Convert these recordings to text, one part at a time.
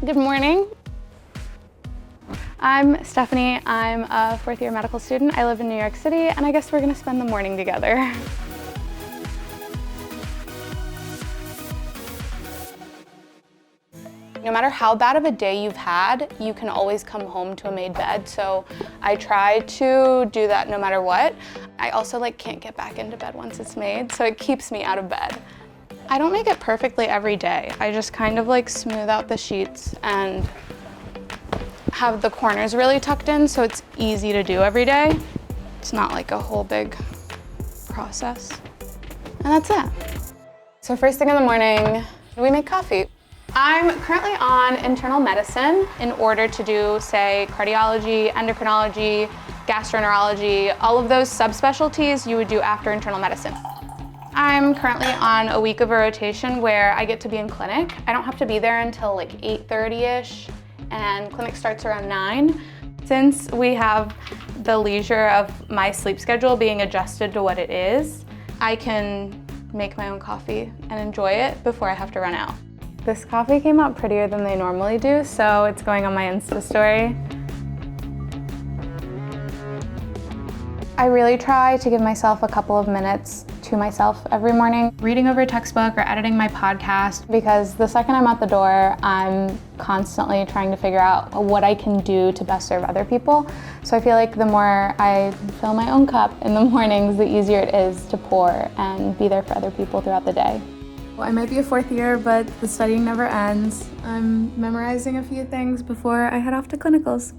Good morning. I'm Stephanie. I'm a fourth year medical student. I live in New York City, and I guess we're gonna spend the morning together. No matter how bad of a day you've had, you can always come home to a made bed. So I try to do that no matter what. I also can't get back into bed once it's made, so it keeps me out of bed. I don't make it perfectly every day. I just kind of smooth out the sheets and have the corners really tucked in so it's easy to do every day. It's not like a whole big process. And that's it. So first thing in the morning, we make coffee. I'm currently on internal medicine in order to do, say, cardiology, endocrinology, gastroenterology, all of those subspecialties you would do after internal medicine. I'm currently on a week of a rotation where I get to be in clinic. I don't have to be there until 8:30-ish, and clinic starts around 9. Since we have the leisure of my sleep schedule being adjusted to what it is, I can make my own coffee and enjoy it before I have to run out. This coffee came out prettier than they normally do, so it's going on my Insta story. I really try to give myself a couple of minutes to myself every morning, reading over a textbook or editing my podcast, because the second I'm at the door, I'm constantly trying to figure out what I can do to best serve other people. So I feel like the more I fill my own cup in the mornings, the easier it is to pour and be there for other people throughout the day. Well, I might be a fourth year, but the studying never ends. I'm memorizing a few things before I head off to clinicals.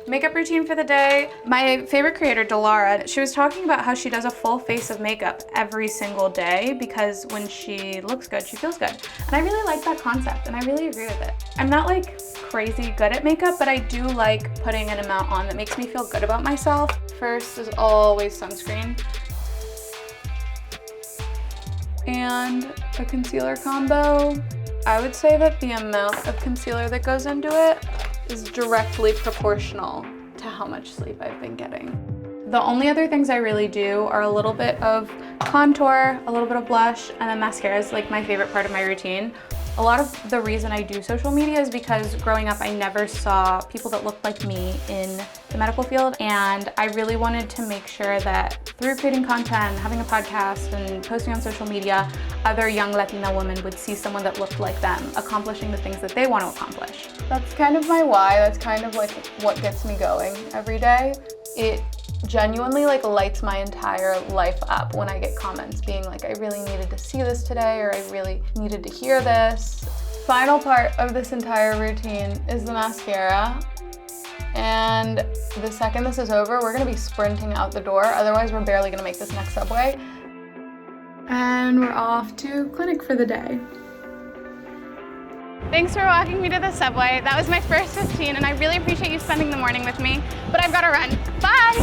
Makeup routine for the day. My favorite creator, Delara, she was talking about how she does a full face of makeup every single day because when she looks good, she feels good. And I really like that concept, and I really agree with it. I'm not crazy good at makeup, but I do like putting an amount on that makes me feel good about myself. First is always sunscreen. And a concealer combo. I would say that the amount of concealer that goes into it is directly proportional to how much sleep I've been getting. The only other things I really do are a little bit of contour, a little bit of blush, and then mascara is my favorite part of my routine. A lot of the reason I do social media is because growing up I never saw people that looked like me in the medical field, and I really wanted to make sure that through creating content, having a podcast, and posting on social media, other young Latina women would see someone that looked like them, accomplishing the things that they want to accomplish. That's kind of my why. That's kind of what gets me going every day. It genuinely lights my entire life up when I get comments being I really needed to see this today, or I really needed to hear this. Final part of this entire routine is the mascara. And the second this is over, we're gonna be sprinting out the door. Otherwise, we're barely gonna make this next subway. And we're off to clinic for the day. Thanks for walking me to the subway. That was my first 15, and I really appreciate you spending the morning with me, but I've gotta run. Bye!